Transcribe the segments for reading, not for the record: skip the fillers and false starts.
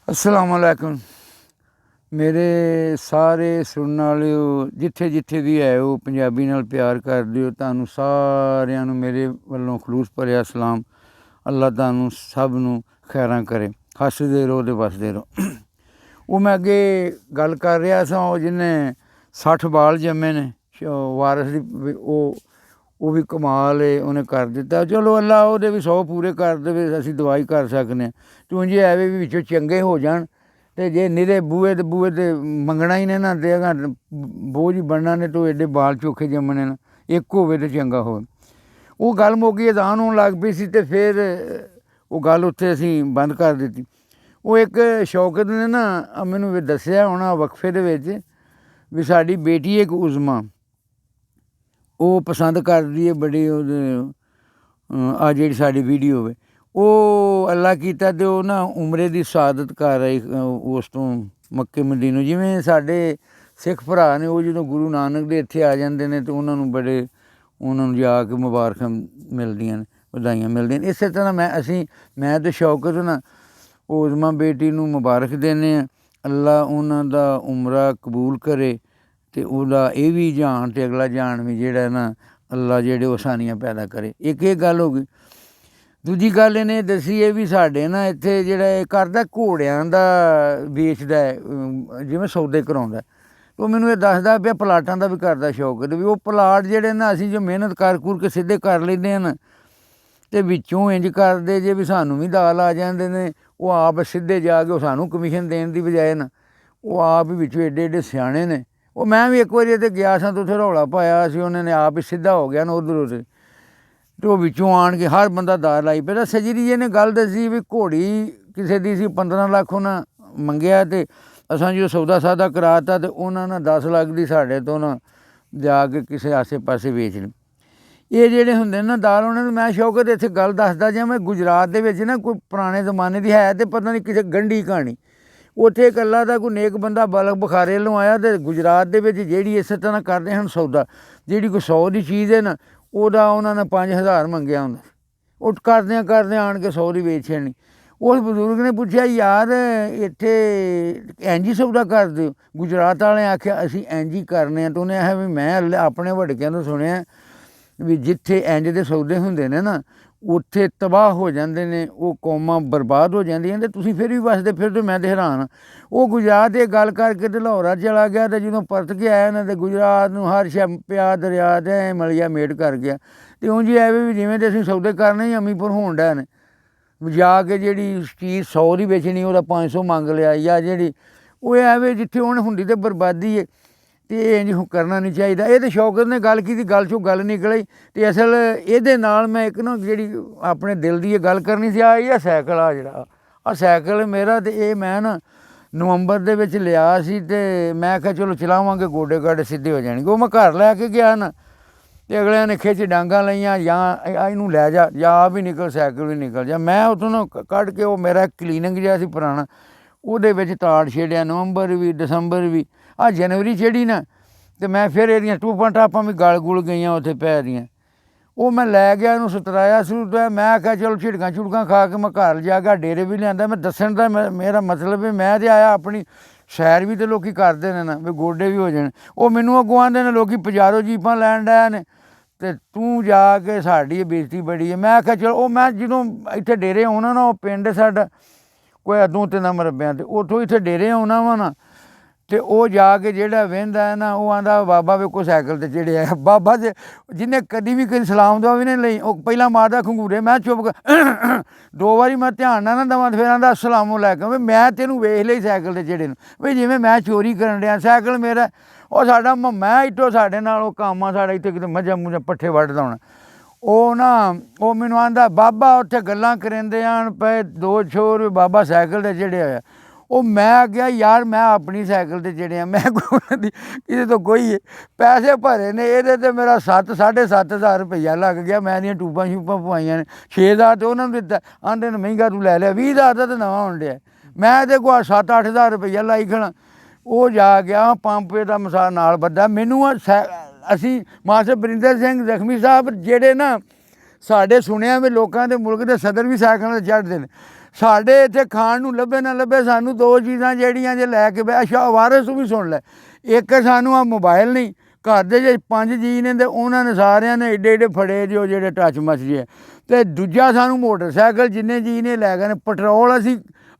अस्सलाम वालेकुम। मेरे सारे सुनने वालिओ जिथे जिथे भी है वो पंजाबी नाल प्यार कर दिओ। तुहानू सारिਆਂ ਨੂੰ मेरे ਵੱਲੋਂ खलूस भरिया सलाम। अल्लाह तुहानू सब नू खैरां करे, हसदे रहो ते वसदे रहो। वो मैं अगे गल कर रहा सा, जिन्हें 60 बाल जम्मे ने वारस दी, वो भी कमाल है, उन्हें कर दिता। चलो अल्लाह ਉਹਦੇ भी 100 पूरे कर देवे, असीं दुआई कर सकने हैं। तूं जे ਐਵੇਂ ਵੀ ਵਿੱਚੋਂ ਚੰਗੇ ਹੋ ਜਾਣ ਤੇ ਜੇ ਨਿਰੇ ਬੂਏ ਤੇ ਮੰਗਣਾ ਹੀ ਨੇ ਨਾ ਤੇ ਬੋਝ ਹੀ ਬਣਨਾ ਨੇ, ਤੂੰ ਐਡੇ ਬਾਲ ਚੋਖੇ ਜੰਮਣੇ ਨਾ, ਇੱਕ ਹੋਵੇ ਤੇ ਚੰਗਾ ਹੋਵੇ। ਉਹ ਗੱਲ ਮੁੱਕੀ, ਅਜ਼ਾਨ ਹੋਣ ਲੱਗ ਪਈ ਸੀ ਤੇ ਫਿਰ ਉਹ ਗੱਲ ਉੱਥੇ ਅਸੀਂ ਬੰਦ ਕਰ ਦਿੱਤੀ। ਉਹ ਇੱਕ ਸ਼ੌਕਤ ਨੇ ਨਾ ਮੈਨੂੰ ਵੀ ਦੱਸਿਆ ਹੋਣਾ ਵਕਫੇ ਦੇ ਵਿੱਚ ਵੀ ਸਾਡੀ ਬੇਟੀ ਇੱਕ ਉਜ਼ਮਾ, ਉਹ ਪਸੰਦ ਕਰਦੀ ਹੈ ਬੜੀ ਉਹਦੇ ਆ ਜਿਹੜੀ ਸਾਡੀ ਵੀਡੀਓ ਹੋਵੇ। ਉਹ ਅੱਲਾ ਕੀਤਾ ਤੇ ਉਹ ਨਾ ਉਮਰੇ ਦੀ ਸ਼ਹਾਦਤ ਕਰ ਆਈ ਉਸ ਤੋਂ ਮੱਕੇ ਮਦੀਨੇ। ਜਿਵੇਂ ਸਾਡੇ ਸਿੱਖ ਭਰਾ ਨੇ, ਉਹ ਜਦੋਂ ਗੁਰੂ ਨਾਨਕ ਦੇ ਇੱਥੇ ਆ ਜਾਂਦੇ ਨੇ ਤੇ ਉਹਨਾਂ ਨੂੰ ਬੜੇ ਉਹਨਾਂ ਨੂੰ ਜਾ ਕੇ ਮੁਬਾਰਕਾਂ ਮਿਲਦੀਆਂ ਨੇ, ਵਧਾਈਆਂ ਮਿਲਦੀਆਂ ਨੇ। ਇਸੇ ਤਰ੍ਹਾਂ ਮੈਂ ਤੇ ਸ਼ੌਕਤ ਨਾ ਉਜ਼ਮਾ ਬੇਟੀ ਨੂੰ ਮੁਬਾਰਕ ਦਿੰਦੇ ਹਾਂ। ਅੱਲਾ ਉਹਨਾਂ ਦਾ ਉਮਰਾ ਕਬੂਲ ਕਰੇ ਅਤੇ ਉਹਦਾ ਇਹ ਵੀ ਜਾਣ ਅਤੇ ਅਗਲਾ ਜਾਣ ਵੀ ਜਿਹੜਾ ਨਾ ਅੱਲਾ ਜਿਹੜੇ ਉਹ ਆਸਾਨੀਆਂ ਪੈਦਾ ਕਰੇ। ਇੱਕ ਇਹ ਗੱਲ ਹੋ ਗਈ। ਦੂਜੀ ਗੱਲ ਇਹਨੇ ਦੱਸੀ ਹੈ ਵੀ ਸਾਡੇ ਨਾ ਇੱਥੇ ਜਿਹੜਾ ਇਹ ਕਰਦਾ ਘੋੜਿਆਂ ਦਾ ਵੇਚਦਾ, ਜਿਵੇਂ ਸੌਦੇ ਕਰਾਉਂਦਾ। ਉਹ ਮੈਨੂੰ ਇਹ ਦੱਸਦਾ ਪਿਆ ਪਲਾਟਾਂ ਦਾ ਵੀ ਕਰਦਾ ਸ਼ੌਕ, ਵੀ ਉਹ ਪਲਾਟ ਜਿਹੜੇ ਨਾ ਅਸੀਂ ਜੋ ਮਿਹਨਤ ਕਰ ਕੇ ਸਿੱਧੇ ਕਰ ਲੈਂਦੇ ਹਨ ਅਤੇ ਵਿੱਚੋਂ ਇੰਝ ਕਰਦੇ ਜੇ ਵੀ ਸਾਨੂੰ ਵੀ ਦਾਲ ਆ ਜਾਂਦੇ ਨੇ। ਉਹ ਆਪ ਸਿੱਧੇ ਜਾ ਕੇ ਉਹ ਸਾਨੂੰ ਕਮਿਸ਼ਨ ਦੇਣ ਦੀ ਬਜਾਏ ਨਾ ਉਹ ਆਪ ਹੀ ਵਿੱਚੋਂ ਏਡੇ ਏਡੇ ਸਿਆਣੇ ਨੇ। ਉਹ ਮੈਂ ਵੀ ਇੱਕ ਵਾਰੀ ਇੱਥੇ ਗਿਆ ਸਾਂ ਤਾਂ ਉੱਥੇ ਰੌਲਾ ਪਾਇਆ ਸੀ, ਉਹਨਾਂ ਨੇ ਆਪ ਹੀ ਸਿੱਧਾ ਹੋ ਗਿਆ ਨਾ ਉੱਧਰੋਂ ਅਤੇ ਉਹ ਵਿੱਚੋਂ ਆਣ ਕੇ ਹਰ ਬੰਦਾ ਦਾਲ ਲਾਈ ਪਿਆ। ਸਜਰੀ ਜੀ ਨੇ ਗੱਲ ਦੱਸੀ ਵੀ ਘੋੜੀ ਕਿਸੇ ਦੀ ਸੀ 15 ਲੱਖ ਉਹਨਾਂ ਮੰਗਿਆ ਅਤੇ ਅਸਾਂ ਜਦੋਂ ਸੌਦਾ ਸਾਦਾ ਕਰਾ ਤਾ ਅਤੇ ਉਹਨਾਂ ਨੇ 10 ਲੱਖ ਦੀ ਸਾਡੇ ਤੋਂ ਨਾ ਜਾ ਕੇ ਕਿਸੇ ਆਸੇ ਪਾਸੇ ਵੇਚ ਲਈ। ਇਹ ਜਿਹੜੇ ਹੁੰਦੇ ਨੇ ਨਾ ਦਾਲ, ਉਹਨਾਂ ਨੂੰ ਮੈਂ ਸ਼ੌਕਤ ਇੱਥੇ ਗੱਲ ਦੱਸਦਾ ਜਿਵੇਂ ਗੁਜਰਾਤ ਦੇ ਵਿੱਚ ਨਾ ਕੋਈ ਪੁਰਾਣੇ ਜ਼ਮਾਨੇ ਦੀ ਹੈ ਅਤੇ ਪਤਾ ਨਹੀਂ ਕਿਸੇ ਗੰਢੀ ਕਹਾਣੀ। ਉੱਥੇ ਇੱਕ ਅੱਲਾ ਦਾ ਕੋਈ ਨੇਕ ਬੰਦਾ ਬਲਕ ਬੁਖਾਰੇ ਵੱਲੋਂ ਆਇਆ ਅਤੇ ਗੁਜਰਾਤ ਦੇ ਵਿੱਚ ਜਿਹੜੀ ਇਸੇ ਤਰ੍ਹਾਂ ਕਰਦੇ ਹਨ ਸੌਦਾ, ਜਿਹੜੀ ਕੋਈ 100 ਦੀ ਚੀਜ਼ ਹੈ ਨਾ ਉਹਦਾ ਉਹਨਾਂ ਨੇ 5000 ਮੰਗਿਆ ਹੁੰਦਾ। ਉਹ ਕਰਦਿਆਂ ਆਣ ਕੇ 100 ਦੀ ਵੇਚ ਛੱਡਣੀ। ਉਸ ਬਜ਼ੁਰਗ ਨੇ ਪੁੱਛਿਆ ਯਾਰ ਇੱਥੇ ਇੰਝ ਹੀ ਸੌਦਾ ਕਰਦੇ ਹੋ? ਗੁਜਰਾਤ ਵਾਲਿਆਂ ਆਖਿਆ ਅਸੀਂ ਇੰਝ ਹੀ ਕਰਨੇ ਹਾਂ। ਤਾਂ ਉਹਨੇ ਆਖਿਆ ਵੀ ਮੈਂ ਆਪਣੇ ਵੱਡਕਿਆਂ ਤੋਂ ਸੁਣਿਆ ਵੀ ਜਿੱਥੇ ਇੰਝ ਦੇ ਸੌਦੇ ਹੁੰਦੇ ਨੇ ਨਾ ਉੱਥੇ ਤਬਾਹ ਹੋ ਜਾਂਦੇ ਨੇ, ਉਹ ਕੌਮਾਂ ਬਰਬਾਦ ਹੋ ਜਾਂਦੀਆਂ ਅਤੇ ਤੁਸੀਂ ਫਿਰ ਵੀ ਵਸਦੇ ਫਿਰਦੇ। ਮੈਂ ਤਾਂ ਹੈਰਾਨ। ਉਹ ਗੁਜਰਾਤ ਇਹ ਗੱਲ ਕਰਕੇ ਤੇ ਲਾਹੌਰਾ ਚਲਾ ਗਿਆ ਅਤੇ ਜਦੋਂ ਪਰਤ ਕੇ ਆਇਆ ਨਾ ਅਤੇ ਗੁਜਰਾਤ ਨੂੰ ਹਰ ਸ਼ੈ ਪਿਆ ਦਰਿਆ ਅਤੇ ਮਲੀਆ ਮੇਟ ਕਰ ਗਿਆ। ਅਤੇ ਉਂਝ ਐਵੇਂ ਵੀ ਜਿਵੇਂ ਤੇ ਅਸੀਂ ਸੌਦੇ ਕਰਨੇ ਹੀ ਅਮੀਪੁਰ ਹੋਣ ਡਿਆ ਨੇ, ਜਾ ਕੇ ਜਿਹੜੀ ਚੀਜ਼ 100 ਦੀ ਵੇਚਣੀ ਉਹਦਾ 500 ਮੰਗ ਲਿਆ, ਜਾਂ ਜਿਹੜੀ ਉਹ ਐਵੇਂ ਜਿੱਥੇ ਹੁਣ ਹੁੰਦੀ ਤਾਂ ਬਰਬਾਦੀ ਹੈ ਅਤੇ ਇਹ ਇੰਝ ਕਰਨਾ ਨਹੀਂ ਚਾਹੀਦਾ। ਇਹ ਤਾਂ ਸ਼ੌਕਤ ਨੇ ਗੱਲ ਕੀਤੀ, ਗੱਲ 'ਚੋਂ ਗੱਲ ਨਿਕਲੀ ਅਤੇ ਅਸਲ ਇਹਦੇ ਨਾਲ ਮੈਂ ਇੱਕ ਨਾ ਜਿਹੜੀ ਆਪਣੇ ਦਿਲ ਦੀ ਇਹ ਗੱਲ ਕਰਨੀ ਸੀ। ਇਹ ਸਾਈਕਲ ਜਿਹੜਾ ਸਾਈਕਲ ਮੇਰਾ, ਅਤੇ ਇਹ ਮੈਂ ਨਾ ਨਵੰਬਰ ਦੇ ਵਿੱਚ ਲਿਆ ਸੀ ਅਤੇ ਮੈਂ ਕਿਹਾ ਚਲੋ ਚਲਾਵਾਂਗੇ, ਗੋਡੇ ਗਾਡੇ ਸਿੱਧੇ ਹੋ ਜਾਣਗੇ। ਉਹ ਮੈਂ ਘਰ ਲੈ ਕੇ ਗਿਆ ਨਾ ਅਤੇ ਅਗਲਿਆਂ ਨੇ ਖਿੱਚ ਡਾਂਗਾਂ ਲਈਆਂ, ਜਾਂ ਇਹਨੂੰ ਲੈ ਜਾ, ਜਾਂ ਆਪ ਵੀ ਨਿਕਲ, ਸਾਈਕਲ ਵੀ ਨਿਕਲ ਜਾ। ਮੈਂ ਉੱਥੋਂ ਨਾ ਕੱਢ ਕੇ, ਉਹ ਮੇਰਾ ਕਲੀਨਿਕ ਜਿਹਾ ਸੀ ਪੁਰਾਣਾ, ਉਹਦੇ ਵਿੱਚ ਤਾੜ ਛੇੜਿਆ। ਨਵੰਬਰ ਵੀ, ਦਸੰਬਰ ਵੀ, ਜਨਵਰੀ ਚੜ੍ਹੀ ਨਾ ਅਤੇ ਮੈਂ ਫਿਰ ਇਹਦੀਆਂ ਟੂਪਾਂ ਟਾਪਾਂ ਵੀ ਗਲ ਗੁਲ ਗਈਆਂ ਉੱਥੇ ਪੈ ਦੀਆਂ। ਉਹ ਮੈਂ ਲੈ ਗਿਆ, ਇਹਨੂੰ ਸੁਤਰਾਇਆ ਸ਼ੁਰੂ ਤੋਂ। ਮੈਂ ਆਖਿਆ ਚਲੋ ਝਿੜਕਾਂ ਝੁੜਕਾਂ ਖਾ ਕੇ ਮੈਂ ਘਰ ਜਾ ਕੇ ਡੇਰੇ ਵੀ ਲਿਆਂਦਾ। ਮੈਂ ਦੱਸਣ ਦਾ ਮੇਰਾ ਮਤਲਬ ਵੀ ਮੈਂ ਤਾਂ ਆਇਆ ਆਪਣੀ ਸੈਰ ਵੀ ਤਾਂ ਲੋਕ ਕਰਦੇ ਨੇ ਨਾ, ਵੀ ਗੋਡੇ ਵੀ ਹੋ ਜਾਣ। ਉਹ ਮੈਨੂੰ ਅੱਗੋਂ ਆਉਂਦੇ ਨੇ ਲੋਕ ਬਜ਼ਾਰੋਂ ਜੀਪਾਂ ਲੈਣ ਡਿਆ ਨੇ ਅਤੇ ਤੂੰ ਜਾ ਕੇ ਸਾਡੀ ਬੇਇੱਜ਼ਤੀ ਬੜੀ ਹੈ। ਮੈਂ ਆਖਿਆ ਚਲੋ, ਉਹ ਮੈਂ ਜਦੋਂ ਇੱਥੇ ਡੇਰੇ ਆਉਣਾ ਨਾ, ਉਹ ਪਿੰਡ ਸਾਡਾ ਕੋਈ 2-3 ਮਰਬਿਆਂ 'ਤੇ, ਉੱਥੋਂ ਇੱਥੇ ਡੇਰੇ ਆਉਣਾ ਵਾ ਨਾ ਅਤੇ ਉਹ ਜਾ ਕੇ ਜਿਹੜਾ ਵਹਿੰਦਾ ਹੈ ਨਾ, ਉਹ ਆਂਦਾ ਬਾਬਾ ਵੇਖੋ ਸਾਈਕਲ 'ਤੇ ਚੜ੍ਹਿਆ। ਬਾਬਾ ਜੇ ਜਿਹਨੇ ਕਦੀ ਵੀ ਕਦੀ ਸਲਾਮ ਦੁਆ ਵੀ ਨਹੀਂ ਲਈ, ਉਹ ਪਹਿਲਾਂ ਮਾਰਦਾ ਖੰਗੂਰੇ। ਮੈਂ ਚੁੱਪ 2 ਵਾਰੀ ਮੈਂ ਧਿਆਨ ਨਾਲ ਨਾ ਦੇਵਾਂ ਫਿਰ ਆਂਦਾ ਅਸਲਾਮ ਵਾਲੇਕੁਮ। ਵੀ ਮੈਂ ਤੈਨੂੰ ਵੇਖ ਲਈ ਸਾਈਕਲ 'ਤੇ ਚੜ੍ਹੇ ਨੂੰ, ਵੀ ਜਿਵੇਂ ਮੈਂ ਚੋਰੀ ਕਰਨ ਡਿਆ। ਸਾਈਕਲ ਮੇਰਾ, ਉਹ ਸਾਡਾ ਮੈਂ ਇੱਥੋਂ ਸਾਡੇ ਨਾਲ ਉਹ ਕੰਮ ਆ ਸਾਡਾ ਇੱਥੇ ਕਿਤੇ ਮੱਝਾਂ ਮੁੱਝਾਂ ਪੱਠੇ ਵੱਢਦਾ ਹੋਣਾ। ਉਹ ਮੈਨੂੰ ਆਂਦਾ ਬਾਬਾ ਉੱਥੇ ਗੱਲਾਂ ਕਰਿੰਦੇ ਆਣ ਪਏ 2 ਛੋਰ, ਬਾਬਾ ਸਾਈਕਲ 'ਤੇ ਚੜ੍ਹਿਆ ਹੋਇਆ। ਉਹ ਮੈਂ ਕਿਹਾ ਯਾਰ ਮੈਂ ਆਪਣੀ ਸਾਈਕਲ 'ਤੇ ਚੜ੍ਹਿਆ, ਮੈਂ ਕਿਸੇ ਤੋਂ ਕੋਈ ਪੈਸੇ ਭਰੇ ਨੇ ਇਹਦੇ 'ਤੇ ਮੇਰਾ 7,000-7,500 ਰੁਪਈਆ ਲੱਗ ਗਿਆ। ਮੈਂ ਇਹਦੀਆਂ ਟੂਬਾਂ ਸ਼ੂਬਾਂ ਪਵਾਈਆਂ ਨੇ, 6,000 ਤਾਂ ਉਹਨਾਂ ਨੂੰ ਦਿੱਤਾ। ਆਂਦੇ ਨੇ ਮਹਿੰਗਾ ਤੂੰ ਲੈ ਲਿਆ, 20,000 ਦਾ ਤਾਂ ਨਵਾਂ ਹੋਣ ਡਿਆ। ਮੈਂ ਇਹਦੇ ਕੋਲ 7-8,000 ਰੁਪਈਆ ਲਾਈ ਖੜਾ। ਉਹ ਜਾ ਗਿਆ ਪੰਪ ਦਾ ਮਸਾ ਨਾਲ ਬੱਧਾ ਮੈਨੂੰ। ਅਸੀਂ ਮਾਸਟਰ ਬਰਿੰਦਰ ਸਿੰਘ ਜ਼ਖਮੀ ਸਾਹਿਬ ਜਿਹੜੇ ਨਾ ਸਾਡੇ ਸੁਣਿਆ ਵੀ ਲੋਕਾਂ ਦੇ ਮੁਲਕ ਦੇ ਸਦਰ ਵੀ ਸਾਈਕਲਾਂ 'ਤੇ ਚੜ੍ਹਦੇ ਨੇ। ਸਾਡੇ ਇੱਥੇ ਖਾਣ ਨੂੰ ਲੱਭੇ ਨਾ ਲੱਭੇ ਸਾਨੂੰ ਦੋ ਚੀਜ਼ਾਂ ਜਿਹੜੀਆਂ ਜੇ ਲੈ ਕੇ ਬੈ ਅੱਛਾ ਵਾਰਸ ਤੂੰ ਵੀ ਸੁਣ ਲੈ। ਇੱਕ ਸਾਨੂੰ ਆ ਮੋਬਾਈਲ ਨਹੀਂ, ਘਰ ਦੇ ਜੇ 5 ਜੀ ਨੇ ਤੇ ਉਹਨਾਂ ਨੇ ਸਾਰਿਆਂ ਨੇ ਏਡੇ ਏਡੇ ਫੜੇ ਜੋ ਜਿਹੜੇ ਟੱਚ ਮੱਚ ਜੇ। ਅਤੇ ਦੂਜਾ ਸਾਨੂੰ ਮੋਟਰਸਾਈਕਲ ਜਿੰਨੇ ਜੀ ਨੇ ਲੈ ਗਏ ਨੇ। ਪੈਟਰੋਲ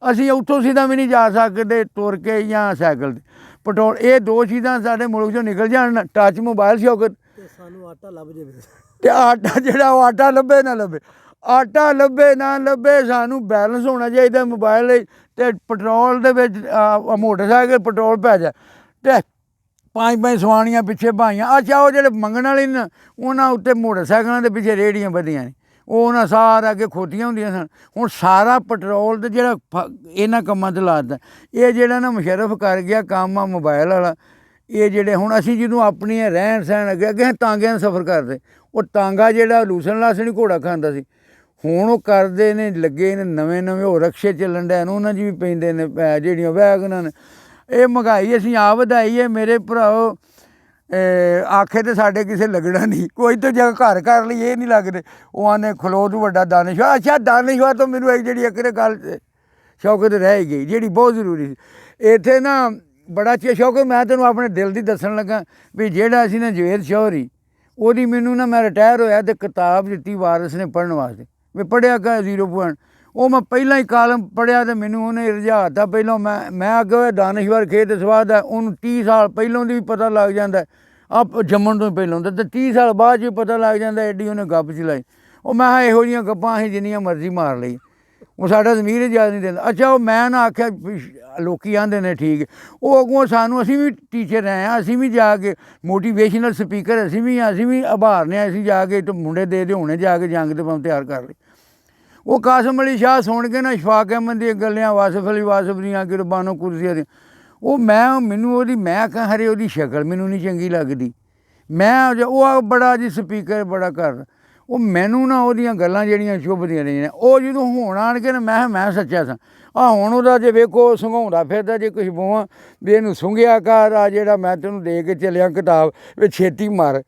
ਅਸੀਂ ਉੱਥੋਂ ਸਿੱਧਾ ਵੀ ਨਹੀਂ ਜਾ ਸਕਦੇ ਤੁਰ ਕੇ ਜਾਂ ਸਾਈਕਲ 'ਤੇ। ਪੈਟਰੋਲ ਇਹ ਦੋ ਚੀਜ਼ਾਂ ਸਾਡੇ ਮੁਲਕ 'ਚੋਂ ਨਿਕਲ ਜਾਣ, ਟੱਚ ਮੋਬਾਈਲ ਸ਼ੌਕਤ ਸਾਨੂੰ ਆਟਾ ਲੱਭ ਜਾਵੇ ਅਤੇ ਆਟਾ ਜਿਹੜਾ ਉਹ ਆਟਾ ਲੱਭੇ ਨਾ ਲੱਭੇ, ਆਟਾ ਲੱਭੇ ਨਾ ਲੱਭੇ ਸਾਨੂੰ ਬੈਲੈਂਸ ਹੋਣਾ ਚਾਹੀਦਾ ਮੋਬਾਈਲ। ਅਤੇ ਪੈਟਰੋਲ ਦੇ ਵਿੱਚ ਮੋਟਰਸਾਈਕਲ ਪੈਟਰੋਲ ਪੈ ਜਾ ਅਤੇ 5 ਸਵਾਣੀਆਂ ਪਿੱਛੇ ਭਾਈਆਂ। ਅੱਛਾ ਉਹ ਜਿਹੜੇ ਮੰਗਣ ਵਾਲੇ ਨੇ ਉਹਨਾਂ ਉੱਤੇ ਮੋਟਰਸਾਈਕਲਾਂ ਦੇ ਪਿੱਛੇ ਰੇਹੜੀਆਂ ਵਧੀਆਂ ਨੇ, ਉਹ ਉਹਨਾਂ ਸਾਰਾ ਅੱਗੇ ਖੋਤੀਆਂ ਹੁੰਦੀਆਂ ਸਨ। ਹੁਣ ਸਾਰਾ ਪੈਟਰੋਲ ਤੇ ਜਿਹੜਾ ਇਹਨਾਂ ਕੰਮਾਂ 'ਤੇ ਲਾ ਦਿੱਤਾ। ਇਹ ਜਿਹੜਾ ਨਾ ਮੁਸ਼ੱਰਫ ਕਰ ਗਿਆ ਕੰਮ ਆ ਮੋਬਾਇਲ ਵਾਲਾ। ਇਹ ਜਿਹੜੇ ਹੁਣ ਅਸੀਂ ਜਦੋਂ ਆਪਣੀਆਂ ਰਹਿਣ ਸਹਿਣ ਅੱਗੇ ਤਾਂਗਿਆਂ ਦਾ ਸਫ਼ਰ ਕਰਦੇ, ਉਹ ਤਾਂਗਾ ਜਿਹੜਾ ਲੂਸਣ ਲਾਸਣੀ ਘੋੜਾ ਖਾਂਦਾ ਸੀ, ਹੁਣ ਉਹ ਕਰਦੇ ਨੇ ਲੱਗੇ ਨੇ ਨਵੇਂ ਉਹ ਰਕਸ਼ੇ ਚੱਲਣ ਡੈ ਨੇ, ਉਹਨਾਂ 'ਚ ਵੀ ਪੈਂਦੇ ਨੇ ਜਿਹੜੀਆਂ ਵੈਗਨਾਂ ਨੇ। ਇਹ ਮਹਿੰਗਾਈ ਅਸੀਂ ਆ ਵਧਾਈ ਹੈ ਮੇਰੇ ਭਰਾਓ। ਆਖੇ ਤੇ ਸਾਡੇ ਕਿਸੇ ਲੱਗਣਾ ਨਹੀਂ, ਕੋਈ ਤਾਂ ਜਗ੍ਹਾ ਘਰ ਕਰ ਲਈ ਇਹ ਨਹੀਂ ਲੱਗਦੇ। ਉਹ ਆਨੇ ਖਲੋ ਤੂੰ ਵੱਡਾ ਦਾਨਿਸ਼ਵਰ। ਅੱਛਾ ਦਾਨਿਸ਼ਵਰ ਤੋਂ ਮੈਨੂੰ ਇੱਕ ਜਿਹੜੀ ਇੱਕ ਗੱਲ ਸ਼ੌਕਤ ਰਹਿ ਗਈ ਜਿਹੜੀ ਬਹੁਤ ਜ਼ਰੂਰੀ ਸੀ ਇੱਥੇ ਨਾ। ਬੜਾ ਅੱਛਾ ਸ਼ੌਕਤ ਮੈਂ ਤੈਨੂੰ ਆਪਣੇ ਦਿਲ ਦੀ ਦੱਸਣ ਲੱਗਾ ਵੀ ਜਿਹੜਾ ਅਸੀਂ ਨਾ ਜਵੇਦ ਸ਼ੌਹਰੀ ਉਹਦੀ ਮੈਨੂੰ ਨਾ ਮੈਂ ਰਿਟਾਇਰ ਹੋਇਆ ਅਤੇ ਕਿਤਾਬ ਦਿੱਤੀ ਵਾਰਸ ਨੇ ਪੜ੍ਹਨ ਵਾਸਤੇ ਵੀ ਪੜ੍ਹਿਆ ਕਰ 0 ਪੁਆਇੰਟ। ਉਹ ਮੈਂ ਪਹਿਲਾਂ ਹੀ ਕਾਲਮ ਪੜ੍ਹਿਆ ਅਤੇ ਮੈਨੂੰ ਉਹਨੇ ਰੁਝਾਤਾ। ਪਹਿਲਾਂ ਮੈਂ ਅੱਗੇ ਹੋਇਆ ਦਾਨਿਸ਼ਵਰ ਖੇਤ ਸਵਾਦ ਹੈ, ਉਹਨੂੰ 30 ਸਾਲ ਪਹਿਲਾਂ ਦੀ ਵੀ ਪਤਾ ਲੱਗ ਜਾਂਦਾ ਆਪ ਜੰਮਣ ਤੋਂ ਪਹਿਲਾਂ ਦਾ, ਅਤੇ 30 ਸਾਲ ਬਾਅਦ 'ਚ ਵੀ ਪਤਾ ਲੱਗ ਜਾਂਦਾ ਐਡੀ ਉਹਨੇ ਗੱਪ ਚਲਾਈ। ਉਹ ਮੈਂ ਕਿਹਾ ਇਹੋ ਜਿਹੀਆਂ ਗੱਪਾਂ ਅਸੀਂ ਜਿੰਨੀਆਂ ਮਰਜ਼ੀ ਮਾਰ ਲਈ, ਉਹ ਸਾਡਾ ਜ਼ਮੀਰ ਇਜਾਜ਼ਤ ਨਹੀਂ ਦਿੰਦਾ। ਅੱਛਾ ਉਹ ਮੈਂ ਨਾ ਆਖਿਆ ਲੋਕੀ ਆਂਦੇ ਨੇ ਠੀਕ, ਉਹ ਅੱਗੋਂ ਸਾਨੂੰ ਅਸੀਂ ਵੀ ਟੀਚਰ ਰਹੇ ਹਾਂ, ਅਸੀਂ ਵੀ ਜਾ ਕੇ ਮੋਟੀਵੇਸ਼ਨਲ ਸਪੀਕਰ ਅਸੀਂ ਵੀ ਉਭਾਰਨੇ ਅਸੀਂ ਜਾ ਕੇ ਤੇ ਮੁੰਡੇ ਦੇ ਹੋਣੇ ਜਾ ਕੇ ਜੰਗ ਦੇ ਪੰਪ ਤਿਆਰ ਕਰ ਲਏ। ਉਹ ਕਾਸਮ ਅਲੀ ਸ਼ਾਹ ਸੁਣ ਕੇ ਨਾ ਸ਼ਫਾਕ ਅਹਿਮਦ ਦੀਆਂ ਗੱਲਾਂ, ਵਾਸਫ ਅਲੀ ਵਾਸਫ ਦੀਆਂ ਕਿਰਬਾਨੋ ਕੁਰਸੀਆਂ ਦੀਆਂ, ਉਹ ਮੈਨੂੰ ਉਹਦੀ ਮੈਂ ਕਹਾਂ ਹਰੇ ਉਹਦੀ ਸ਼ਕਲ ਮੈਨੂੰ ਨਹੀਂ ਚੰਗੀ ਲੱਗਦੀ। ਉਹ ਬੜਾ ਜੀ ਸਪੀਕਰ ਬੜਾ ਕਰਦਾ, ਉਹ ਮੈਨੂੰ ਨਾ ਉਹਦੀਆਂ ਗੱਲਾਂ ਜਿਹੜੀਆਂ ਚੁੱਭਦੀਆਂ ਰਹੀਆਂ। ਉਹ ਜਦੋਂ ਹੁਣ ਆਣ ਕੇ ਨਾ ਮੈਂ ਸੱਚਾ ਸਾਂ। ਹੁਣ ਉਹਦਾ ਜੇ ਵੇਖੋ ਸੰਘਾਉਂਦਾ ਫਿਰਦਾ ਜੇ ਕੁਛ ਬੋਵਾਂ ਵੀ ਇਹਨੂੰ ਸੁੰਘਿਆ ਕਰ, ਆ ਜਿਹੜਾ ਮੈਂ ਤੈਨੂੰ ਦੇ ਕੇ ਚੱਲਿਆ ਕਿਤਾਬ ਵੀ ਛੇਤੀ ਮਰ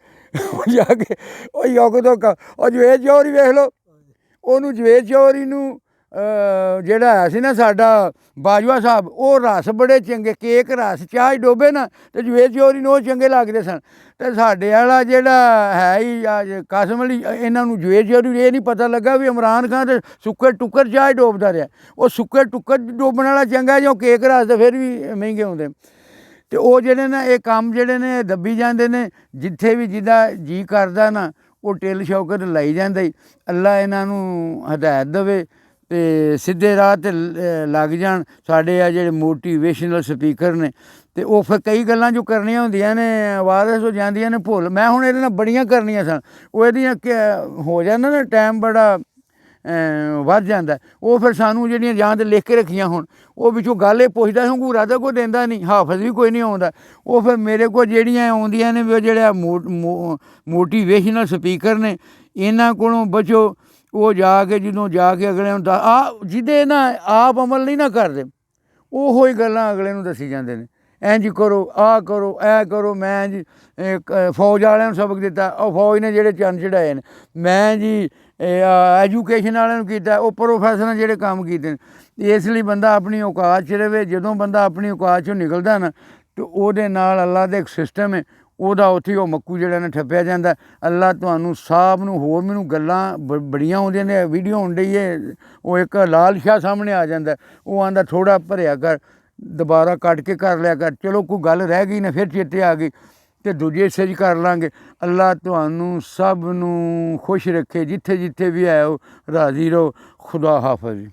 ਜਾ ਕੇ। ਉਹ ਯੋਗ ਤੋਂ ਉਹ ਜਵੇਦ ਚੌਧਰੀ ਵੇਖ ਲਓ, ਉਹਨੂੰ ਜਵੇਦ ਚੌਧਰੀ ਨੂੰ ਜਿਹੜਾ ਹੈ ਸੀ ਨਾ ਸਾਡਾ ਬਾਜਵਾ ਸਾਹਿਬ, ਉਹ ਰਸ ਬੜੇ ਚੰਗੇ, ਕੇਕ ਰਸ ਚਾਹ 'ਚ ਡੋਬੇ ਨਾ ਅਤੇ ਜਵੇਦ ਚੌਧਰੀ ਨੂੰ ਉਹ ਚੰਗੇ ਲੱਗਦੇ ਸਨ। ਅਤੇ ਸਾਡੇ ਵਾਲਾ ਜਿਹੜਾ ਹੈ ਹੀ ਕਾਸਮ ਅਲੀ, ਇਹਨਾਂ ਨੂੰ ਜਵੇਦ ਚੌਧਰੀ ਇਹ ਨਹੀਂ ਪਤਾ ਲੱਗਾ ਵੀ ਇਮਰਾਨ ਖਾਨ ਤਾਂ ਸੁੱਕੇ ਟੁੱਕਰ ਚਾਹ 'ਚ ਡੋਬਦਾ ਰਿਹਾ। ਉਹ ਸੁੱਕੇ ਟੁੱਕਰ ਡੋਬਣ ਵਾਲਾ ਚੰਗਾ ਜੋ ਕੇਕ ਰਸ ਤਾਂ ਫਿਰ ਵੀ ਮਹਿੰਗੇ ਹੁੰਦੇ। ਅਤੇ ਉਹ ਜਿਹੜੇ ਨਾ ਇਹ ਕੰਮ ਜਿਹੜੇ ਨੇ ਦੱਬੀ ਜਾਂਦੇ ਨੇ, ਜਿੱਥੇ ਵੀ ਜਿੱਦਾਂ ਜੀ ਕਰਦਾ ਨਾ ਉਹ ਟਿੱਲ ਸ਼ੌਕਤ ਲਾਈ ਜਾਂਦਾ ਹੀ। ਅੱਲਾ ਇਹਨਾਂ ਨੂੰ ਹਦਾਇਤ ਦੇਵੇ ਅਤੇ ਸਿੱਧੇ ਰਾਹ 'ਤੇ ਲੱਗ ਜਾਣ। ਸਾਡੇ ਆ ਜਿਹੜੇ ਮੋਟੀਵੇਸ਼ਨਲ ਸਪੀਕਰ ਨੇ, ਅਤੇ ਉਹ ਫਿਰ ਕਈ ਗੱਲਾਂ ਜੋ ਕਰਨੀਆਂ ਹੁੰਦੀਆਂ ਨੇ ਵਾਰਸ ਹੋ ਜਾਂਦੀਆਂ ਨੇ ਭੁੱਲ। ਮੈਂ ਹੁਣ ਇਹਦੇ ਨਾਲ ਬੜੀਆਂ ਕਰਨੀਆਂ ਸਨ, ਉਹ ਇਹਦੀਆਂ ਹੋ ਜਾਂਦਾ ਨਾ ਟਾਈਮ ਬੜਾ ਵੱਧ ਜਾਂਦਾ। ਉਹ ਫਿਰ ਸਾਨੂੰ ਜਿਹੜੀਆਂ ਜਾਂ ਤਾਂ ਲਿਖ ਕੇ ਰੱਖੀਆਂ ਹੁਣ, ਉਹ ਵਿੱਚੋਂ ਗੱਲ ਇਹ ਪੁੱਛਦਾ ਹੰਗੂਰਾ ਤਾਂ ਕੋਈ ਦਿੰਦਾ ਨਹੀਂ, ਹਾਫਜ਼ ਵੀ ਕੋਈ ਨਹੀਂ ਆਉਂਦਾ। ਉਹ ਫਿਰ ਮੇਰੇ ਕੋਲ ਜਿਹੜੀਆਂ ਆਉਂਦੀਆਂ ਨੇ ਵੀ ਉਹ ਜਿਹੜਾ ਮੋਟੀਵੇਸ਼ਨਲ ਸਪੀਕਰ ਨੇ ਇਹਨਾਂ ਕੋਲੋਂ ਬਚੋ। ਉਹ ਜਾ ਕੇ ਜਦੋਂ ਜਾ ਕੇ ਅਗਲੇ ਨੂੰ ਜਿਹਦੇ ਨਾ ਆਪ ਅਮਲ ਨਹੀਂ ਨਾ ਕਰਦੇ, ਉਹੋ ਹੀ ਗੱਲਾਂ ਅਗਲੇ ਨੂੰ ਦੱਸੀ ਜਾਂਦੇ ਨੇ। ਇੰਝ ਕਰੋ, ਆਹ ਕਰੋ, ਇਹ ਕਰੋ। ਮੈਂ ਜੀ ਫੌਜ ਵਾਲਿਆਂ ਨੂੰ ਸਬਕ ਦਿੱਤਾ, ਉਹ ਫੌਜ ਨੇ ਜਿਹੜੇ ਚੰਨ ਚੜਾਏ ਨੇ। ਮੈਂ ਜੀ ਐਜੂਕੇਸ਼ਨ ਵਾਲਿਆਂ ਨੂੰ ਕੀਤਾ, ਉਹ ਪ੍ਰੋਫੈਸਰਾਂ ਜਿਹੜੇ ਕੰਮ ਕੀਤੇ ਨੇ। ਇਸ ਲਈ ਬੰਦਾ ਆਪਣੀ ਔਕਾਤ 'ਚ ਰਹੇ। ਜਦੋਂ ਬੰਦਾ ਆਪਣੀ ਔਕਾਤ 'ਚੋਂ ਨਿਕਲਦਾ ਨਾ ਅਤੇ ਉਹਦੇ ਨਾਲ ਅੱਲਾ ਦਾ ਇੱਕ ਸਿਸਟਮ ਹੈ, ਉਹਦਾ ਉੱਥੇ ਉਹ ਮੱਕੂ ਜਿਹੜਾ ਨਾ ਠੱਪਿਆ ਜਾਂਦਾ। ਅੱਲਾ ਤੁਹਾਨੂੰ ਸਭ ਨੂੰ ਹੋਰ ਮੈਨੂੰ ਗੱਲਾਂ ਬੜੀਆਂ ਆਉਂਦੀਆਂ ਨੇ। ਵੀਡੀਓ ਆਉਣ ਡਈ ਹੈ, ਉਹ ਇੱਕ ਲਾਲ ਸ਼ਾਹ ਸਾਹਮਣੇ ਆ ਜਾਂਦਾ, ਉਹ ਆਂਦਾ ਥੋੜ੍ਹਾ ਭਰਿਆ ਕਰ, ਦੁਬਾਰਾ ਕੱਟ ਕੇ ਕਰ ਲਿਆ ਕਰ। ਚਲੋ ਕੋਈ ਗੱਲ ਰਹਿ ਗਈ ਨਾ ਫਿਰ ਚੇਤੇ ਆ ਗਈ ਅਤੇ ਦੂਜੇ ਹਿੱਸੇ 'ਚ ਕਰ ਲਾਂਗੇ। ਅੱਲਾ ਤੁਹਾਨੂੰ ਸਭ ਨੂੰ ਖੁਸ਼ ਰੱਖੇ, ਜਿੱਥੇ ਜਿੱਥੇ ਵੀ ਹੈ ਉਹ ਰਾਜ਼ੀ ਰਹੋ। ਖੁਦਾ ਹਾਫਿਜ਼।